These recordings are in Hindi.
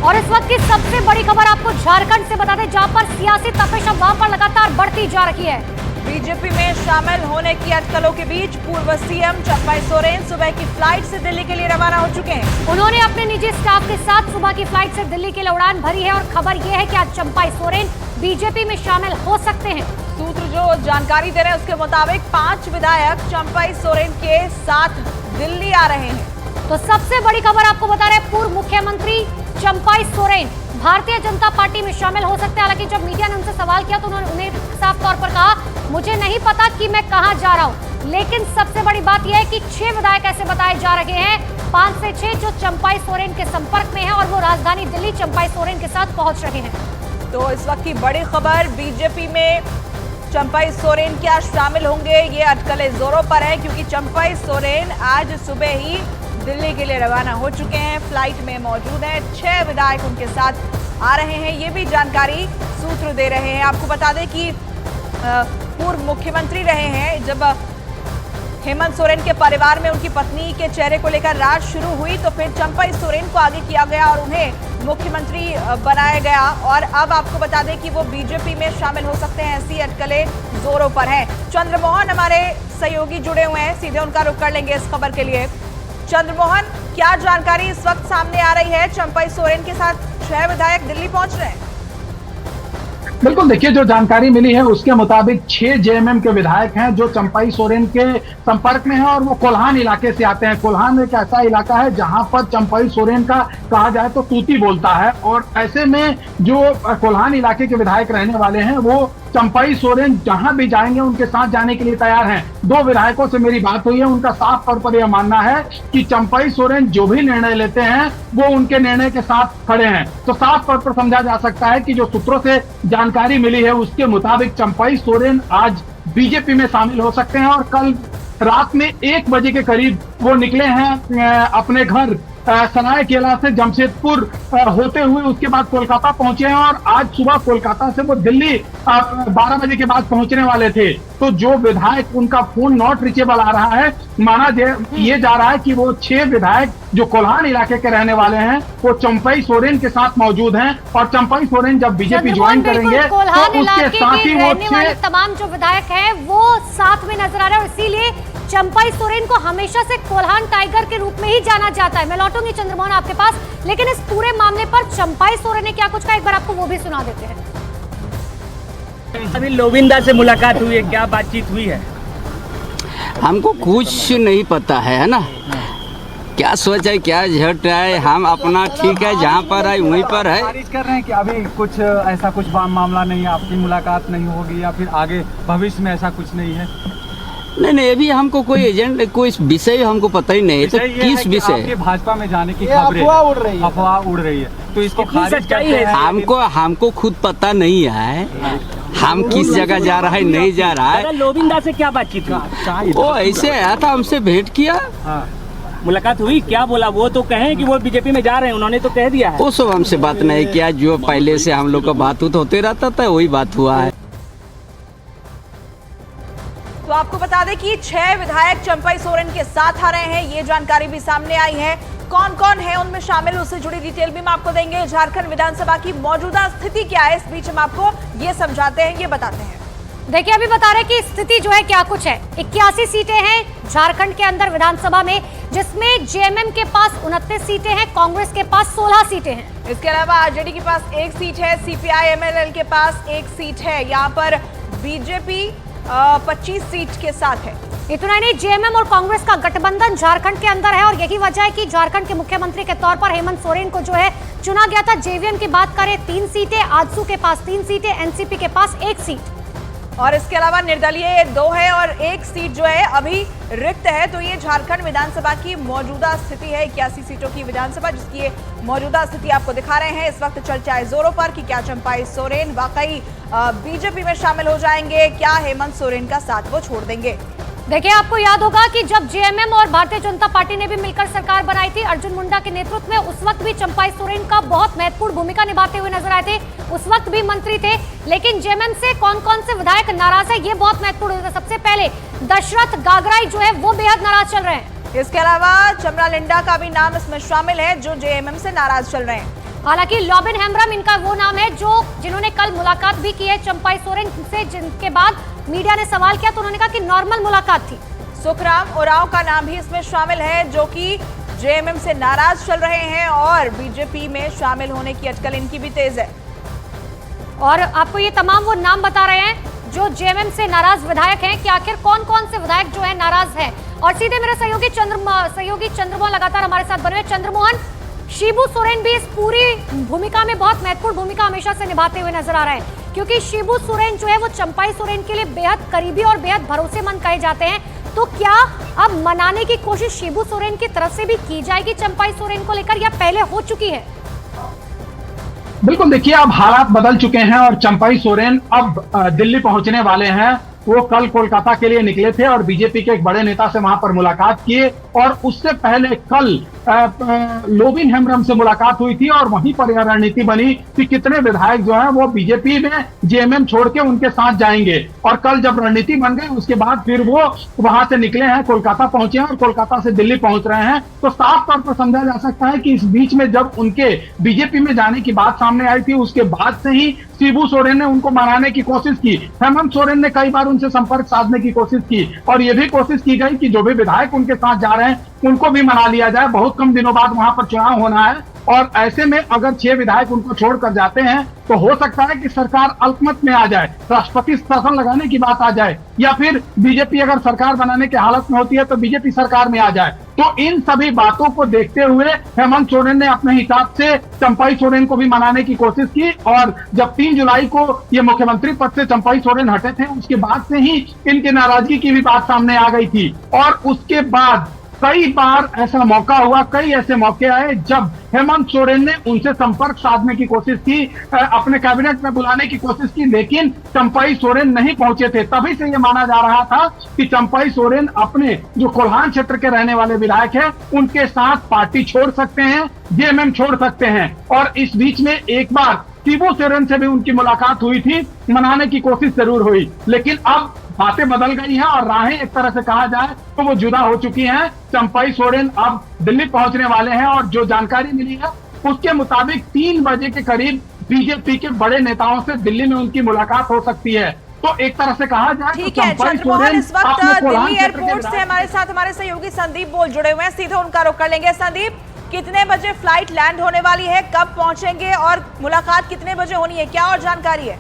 और इस वक्त की सबसे बड़ी खबर आपको झारखंड से बता दें, जहां पर सियासी तपिश अब वहां पर लगातार बढ़ती जा रही है। बीजेपी में शामिल होने की अटकलों के बीच पूर्व सीएम चंपई सोरेन सुबह की फ्लाइट से दिल्ली के लिए रवाना हो चुके हैं। उन्होंने अपने निजी स्टाफ के साथ सुबह की फ्लाइट से दिल्ली के लिए उड़ान भरी है और खबर यह है कि आज चंपई सोरेन बीजेपी में शामिल हो सकते हैं। सूत्र जो जानकारी दे रहे हैं उसके मुताबिक 5 विधायक चंपई सोरेन के साथ दिल्ली आ रहे हैं। तो सबसे बड़ी खबर आपको बता रहे हैं, पूर्व मुख्यमंत्री चंपई सोरेन भारतीय जनता पार्टी में शामिल हो सकते हैं। हालांकि जब मीडिया ने उनसे सवाल किया तो उन्होंने साफ तौर पर कहा, मुझे नहीं पता कि मैं कहां जा रहा हूं। लेकिन सबसे बड़ी बात यह है कि 6 विधायक ऐसे बताए जा रहे हैं, 5 से 6 जो चंपई सोरेन के संपर्क में हैं और वो राजधानी दिल्ली चंपई सोरेन के साथ पहुंच रहे हैं। तो इस वक्त की बड़ी खबर, बीजेपी में चंपई सोरेन क्या शामिल होंगे, ये अटकलें जोरों पर है क्योंकि चंपई सोरेन आज सुबह ही दिल्ली के लिए रवाना हो चुके हैं, फ्लाइट में मौजूद हैं। 6 विधायक उनके साथ आ रहे हैं, ये भी जानकारी सूत्र दे रहे हैं। आपको बता दें कि पूर्व मुख्यमंत्री रहे हैं। जब हेमंत सोरेन के परिवार में उनकी पत्नी के चेहरे को लेकर राज शुरू हुई तो फिर चंपई सोरेन को आगे किया गया और उन्हें मुख्यमंत्री बनाया गया और अब आपको बता दें कि वो बीजेपी में शामिल हो सकते हैं। ऐसी अटकलें जोरों पर हैं। चंद्रमोहन हमारे सहयोगी जुड़े हुए हैं, सीधे उनका रुख कर लेंगे इस खबर के लिए। चंद्रमोहन, क्या जानकारी इस वक्त सामने आ रही है? चंपई सोरेन के साथ 6 विधायक दिल्ली पहुंच रहे हैं। बिल्कुल, देखिए जो जानकारी मिली है उसके मुताबिक 6 जेएमएम के विधायक हैं जो चंपई सोरेन के संपर्क में हैं और वो कोल्हान इलाके से आते हैं। कोल्हान एक ऐसा इलाका है जहां पर चंपई सोरेन का कहा जाए तो तूती बोलता है और ऐसे में जो कोल्हान इलाके के विधायक रहने वाले हैं वो चंपई सोरेन जहां भी जाएंगे उनके साथ जाने के लिए तैयार हैं। 2 विधायकों से मेरी बात हुई है, उनका साफ तौर पर यह मानना है कि चंपई सोरेन जो भी निर्णय लेते हैं वो उनके निर्णय के साथ खड़े हैं। तो साफ तौर पर समझा जा सकता है कि जो सूत्रों से जानकारी मिली है उसके मुताबिक चंपई सोरेन आज बीजेपी में शामिल हो सकते हैं और कल रात में 1 बजे के करीब वो निकले हैं अपने घर सरायकेला से जमशेदपुर होते हुए, उसके बाद कोलकाता पहुंचे हैं और आज सुबह कोलकाता से वो दिल्ली 12 बजे के बाद पहुंचने वाले थे। तो जो विधायक उनका फोन नॉट रीचेबल आ रहा है, माना ये जा रहा है कि वो 6 विधायक जो कोल्हान इलाके के रहने वाले हैं वो चंपई सोरेन के साथ मौजूद हैं और चंपई सोरेन जब बीजेपी ज्वाइन करेंगे तो उसके साथ ही वो 6 तमाम जो विधायक हैं वो साथ में नजर आ रहे हैं और इसीलिए चंपई सोरेन को हमेशा से कोल्हान टाइगर के रूप में ही जाना जाता है। मैं लौटूंगी चंद्रमोहन आपके पास, लेकिन इस पूरे मामले पर चंपई सोरेन ने क्या कुछ कहा, एक बार आपको वो भी सुना देते हैं। अभी लोविंदा से मुलाकात हुई है, क्या बातचीत हुई है? हमको कुछ नहीं पता है ना, क्या सोच है क्या झट है, हम अपना ठीक है जहाँ पर है वहीं पर है। खारिज कर रहे हैं कि अभी कुछ ऐसा कुछ मामला नहीं है, आपकी मुलाकात नहीं होगी या फिर आगे भविष्य में ऐसा कुछ नहीं है? नहीं, अभी हमको कोई एजेंट कोई विषय हमको पता ही नहीं। तो किस विषय? भाजपा में जाने की खबरें, अफवाह उड़ रही है तो इसको खारिज करते हैं। हमको खुद पता नहीं है हम किस जगह जा रहा है, नहीं जा रहा है। लोविंदा से क्या बातचीत हुई? वो ऐसे आया था, हमसे भेंट किया, मुलाकात हुई, क्या बोला? वो तो कहें कि वो बीजेपी में जा रहे हैं, उन्होंने तो कह दिया है। वो सब हमसे बात नहीं किया, जो पहले से हम लोग का बात होते रहता था वही बात हुआ है। तो आपको बता दें कि 6 विधायक चंपई सोरेन के साथ आ रहे हैं, ये जानकारी भी सामने आई है। कौन कौन है उनमें शामिल, उससे जुड़ी डिटेल भी हम आपको देंगे। झारखंड विधानसभा की मौजूदा स्थिति क्या है, इस बीच हम आपको ये समझाते हैं, ये बताते हैं। देखिए, अभी बता रहे कि स्थिति जो है क्या कुछ है। 81 सीटें हैं झारखंड के अंदर विधानसभा में, जिसमें जेएमएम के पास 29 सीटें हैं, कांग्रेस के पास 16 सीटें हैं। इसके अलावा आरजेडी के पास 1 सीट है, सीपीआई एमएलएल के पास 1 सीट है। यहाँ पर बीजेपी 25 सीट के साथ है। इतना ही नहीं, जेएमएम और कांग्रेस का गठबंधन झारखंड के अंदर है और यही वजह है कि झारखंड के मुख्यमंत्री के तौर पर हेमंत सोरेन को जो है चुना गया था। जेवीएम की बात करें 3 सीटें, आजसू के पास 3 सीटें, एनसीपी के पास 1 सीट और इसके अलावा निर्दलीय 2 है और 1 सीट जो है अभी रिक्त है। तो ये झारखंड विधानसभा की मौजूदा स्थिति है, 81 सीटों की विधानसभा जिसकी ये मौजूदा स्थिति आपको दिखा रहे हैं। इस वक्त चर्चा है जोरों पर कि क्या चंपई सोरेन वाकई बीजेपी में शामिल हो जाएंगे, क्या हेमंत सोरेन का साथ वो छोड़ देंगे। देखिए, आपको याद होगा कि जब जेएमएम और भारतीय जनता पार्टी ने भी मिलकर सरकार बनाई थी अर्जुन मुंडा के नेतृत्व में, उस वक्त भी चंपई सोरेन का बहुत महत्वपूर्ण भूमिका निभाते हुए नजर आए थे। उस वक्त भी मंत्री थे, लेकिन जेएमएम से कौन कौन से विधायक नाराज है ये बहुत महत्वपूर्ण होता है। सबसे पहले दशरथ गागराई जो है वो बेहद नाराज चल रहे हैं। इसके अलावा चमरा लिंडा का भी नाम इसमें शामिल है जो जेएमएम से नाराज चल रहे हैं। हालांकि लॉबिन हेम्ब्रम इनका वो नाम है जिन्होंने कल मुलाकात भी की है चंपाई सोरेन से, जिनके बाद मीडिया ने सवाल किया तो उन्होंने कहा कि नॉर्मल मुलाकात थी। सुखराम उरांव का नाम भी इसमें शामिल है, जो कि जेएमएम से नाराज चल रहे हैं और बीजेपी में शामिल होने की अटकल इनकी भी तेज है। और आपको ये तमाम वो नाम बता रहे हैं जो जेएमएम से नाराज विधायक हैं कि आखिर कौन कौन से विधायक जो है नाराज है। और सीधे मेरे सहयोगी चंद्रमोहन लगातार हमारे साथ बने हुए। चंद्रमोहन, शिबू सोरेन भी इस पूरी भूमिका में बहुत महत्वपूर्ण भूमिका हमेशा से निभाते हुए नजर आ रहे हैं, क्योंकि शिबू सोरेन जो है वो चंपाई सोरेन के लिए बेहद करीबी और बेहद भरोसेमंद कहे जाते हैं। तो क्या अब मनाने की कोशिश शिबू सोरेन की तरफ से भी की जाएगी चंपाई सोरेन को लेकर, या पहले हो चुकी है? बिल्कुल, देखिए अब हालात बदल चुके हैं और चंपाई सोरेन अब दिल्ली पहुंचने वाले हैं। वो कल कोलकाता के लिए निकले थे और बीजेपी के एक बड़े नेता से वहां पर मुलाकात किए और उससे पहले कल लॉबिन हेम्ब्रम से मुलाकात हुई थी और वहीं पर यह रणनीति बनी कि कितने विधायक जो हैं वो बीजेपी में जेएमएम छोड़ के उनके साथ जाएंगे। और कल जब रणनीति बन गई उसके बाद फिर वो वहां से निकले हैं, कोलकाता पहुंचे हैं और कोलकाता से दिल्ली पहुंच रहे हैं। तो साफ तौर पर समझा जा सकता है कि इस बीच में जब उनके बीजेपी में जाने की बात सामने आई थी उसके बाद से ही शिबू सोरेन ने उनको मनाने की कोशिश की। हेमंत सोरेन ने कई बार उनसे संपर्क साधने की कोशिश की और यह भी कोशिश की गई कि जो भी विधायक उनके साथ जा रहे हैं उनको भी मना लिया जाए। बहुत कम दिनों बाद वहां पर चुनाव होना है और ऐसे में अगर 6 विधायक उनको छोड़कर जाते हैं तो हो सकता है कि सरकार अल्पमत में आ जाए, राष्ट्रपति शासन लगाने की बात आ जाए, या फिर बीजेपी अगर सरकार बनाने की हालत में होती है तो बीजेपी सरकार में आ जाए। तो इन सभी बातों को देखते हुए हेमंत सोरेन ने अपने हिसाब से चंपाई सोरेन को भी मनाने की कोशिश की और जब 3 जुलाई को ये मुख्यमंत्री पद से चंपाई सोरेन हटे थे उसके बाद से ही इनकी नाराजगी की भी बात सामने आ गई थी। और उसके बाद कई बार ऐसा मौका हुआ, कई ऐसे मौके आए जब हेमंत सोरेन ने उनसे संपर्क साधने की कोशिश की, अपने कैबिनेट में बुलाने की कोशिश की, लेकिन चंपाई सोरेन नहीं पहुंचे थे। तभी से यह माना जा रहा था कि चंपाई सोरेन अपने जो कोल्हान क्षेत्र के रहने वाले विधायक हैं उनके साथ पार्टी छोड़ सकते हैं, जेएमएम छोड़ सकते हैं। और इस बीच में एक बार शिबू सोरेन से भी उनकी मुलाकात हुई थी, मनाने की कोशिश जरूर हुई, लेकिन अब बातें बदल गई हैं और राहें एक तरह से कहा जाए तो वो जुदा हो चुकी हैं। चंपाई सोरेन अब दिल्ली पहुंचने वाले हैं और जो जानकारी मिली है उसके मुताबिक 3 बजे के करीब बीजेपी के बड़े नेताओं से दिल्ली में उनकी मुलाकात हो सकती है। तो एक तरह से कहा जाए ठीक है। चंद्रमोहन इस वक्त दिल्ली एयरपोर्ट से हमारे साथ हमारे सहयोगी संदीप बोल जुड़े हुए हैं, सीधे उनका रुख कर लेंगे। संदीप, कितने बजे फ्लाइट लैंड होने वाली है, कब पहुंचेंगे और मुलाकात कितने बजे होनी है, क्या और जानकारी है?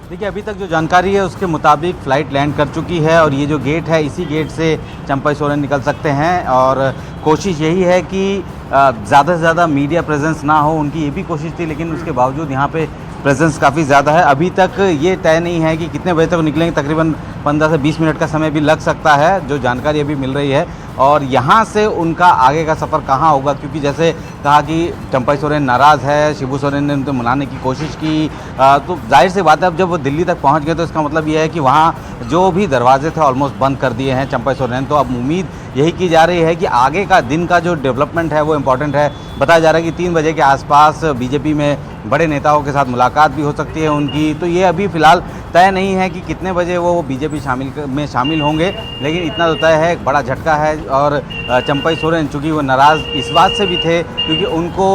देखिए, अभी तक जो जानकारी है उसके मुताबिक फ़्लाइट लैंड कर चुकी है और ये जो गेट है इसी गेट से चंपाई सोरेन निकल सकते हैं और कोशिश यही है कि ज़्यादा से ज़्यादा मीडिया प्रेजेंस ना हो, उनकी ये भी कोशिश थी, लेकिन उसके बावजूद यहाँ पे प्रेजेंस काफ़ी ज़्यादा है। अभी तक ये तय नहीं है कि कितने बजे तक निकलेंगे, तकरीबन 15 से 20 मिनट का समय भी लग सकता है, जो जानकारी अभी मिल रही है। और यहाँ से उनका आगे का सफ़र कहाँ होगा, क्योंकि जैसे कहा कि चंपाई सोरेन नाराज़ है, शिबू सोरेन ने उनको मनाने की कोशिश की, तो जाहिर सी बात है अब जब वो दिल्ली तक पहुँच गए तो इसका मतलब ये है कि वहाँ जो भी दरवाजे थे ऑलमोस्ट बंद कर दिए हैं चंपाई सोरेन। तो अब उम्मीद यही की जा रही है कि आगे का दिन का जो डेवलपमेंट है वो इम्पॉर्टेंट है। बताया जा रहा है कि 3 बजे के आसपास बीजेपी में बड़े नेताओं के साथ मुलाकात भी हो सकती है उनकी। तो ये अभी फ़िलहाल तय नहीं है कि कितने बजे वो बीजेपी में शामिल होंगे, लेकिन इतना तो तय है, एक बड़ा झटका है। और चंपाई सोरेन चूँकि वो नाराज़ इस बात से भी थे क्योंकि उनको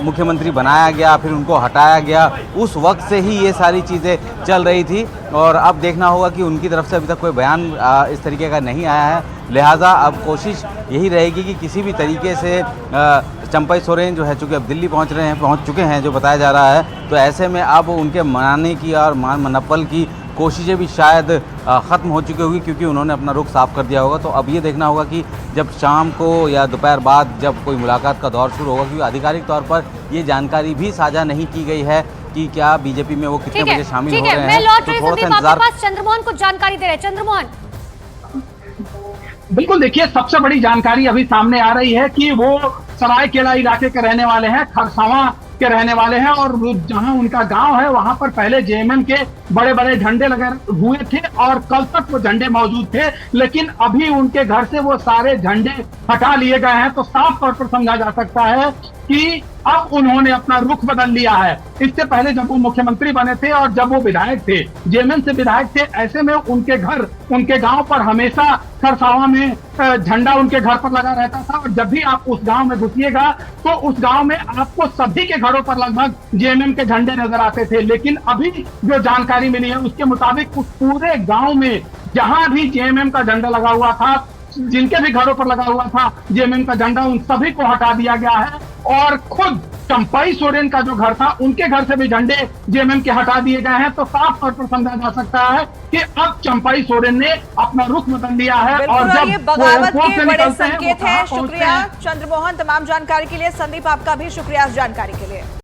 मुख्यमंत्री बनाया गया, फिर उनको हटाया गया, उस वक्त से ही ये सारी चीज़ें चल रही थी। और अब देखना होगा कि उनकी तरफ से अभी तक कोई बयान इस तरीके का नहीं आया है, लिहाजा अब कोशिश यही रहेगी कि किसी भी तरीके से चंपाई सोरेन जो है चूँकि अब दिल्ली पहुंच चुके हैं जो बताया जा रहा है, तो ऐसे में अब उनके मनाने की और मनप्पल की कोशिशें भी शायद ख़त्म हो चुकी होगी, क्योंकि उन्होंने अपना रुख साफ कर दिया होगा। तो अब ये देखना होगा कि जब शाम को या दोपहर बाद जब कोई मुलाकात का दौर शुरू होगा, क्योंकि आधिकारिक तौर पर ये जानकारी भी साझा नहीं की गई है कि क्या बीजेपी में वो कितने बजे शामिल हो रहे हैं। मैं लौट रही तो थोड़ा सा संदीप इंतजार। आपके पास, चंद्रमोहन कुछ जानकारी दे रहे हैं। चंद्रमोहन, बिल्कुल, देखिए सबसे बड़ी जानकारी अभी सामने आ रही है कि वो सरायकेला इलाके के रहने वाले हैं, खरसावां के रहने वाले हैं और जहां उनका गांव है वहां पर पहले जेएमएम के बड़े बड़े झंडे लगे हुए थे और कल तक वो झंडे मौजूद थे, लेकिन अभी उनके घर से वो सारे झंडे हटा लिए गए हैं। तो साफ तौर पर समझा जा सकता है कि अब उन्होंने अपना रुख बदल लिया है। इससे पहले जब वो मुख्यमंत्री बने थे और जब वो विधायक थे, जेएमएम से विधायक थे, ऐसे में उनके घर, उनके गांव पर हमेशा खरसावां में झंडा उनके घर पर लगा रहता था। और जब भी आप उस गांव में घुसिएगा तो उस गांव में आपको सभी के घरों पर लगभग जेएमएम के झंडे नजर आते थे। लेकिन अभी जो जानकारी मिली है उसके मुताबिक उस पूरे गांव में जहां भी जेएमएम का झंडा लगा हुआ था, जिनके भी घरों पर लगा हुआ था जेएमएम का झंडा, उन सभी को हटा दिया गया है। और खुद चंपाई सोरेन का जो घर था, उनके घर से भी झंडे जेएमएम के हटा दिए गए हैं। तो साफ तौर पर समझा जा सकता है कि अब चंपाई सोरेन ने अपना रुख बदल लिया है। और बिल्कुल, जब ये वो बगावत एयरपोर्ट के से बड़े निकलते हैं, वो संकेत कहाँ हैं। पहुंचते शुक्रिया हैं। चंद्रमोहन तमाम जानकारी के लिए। संदीप आपका भी शुक्रिया इस जानकारी के लिए।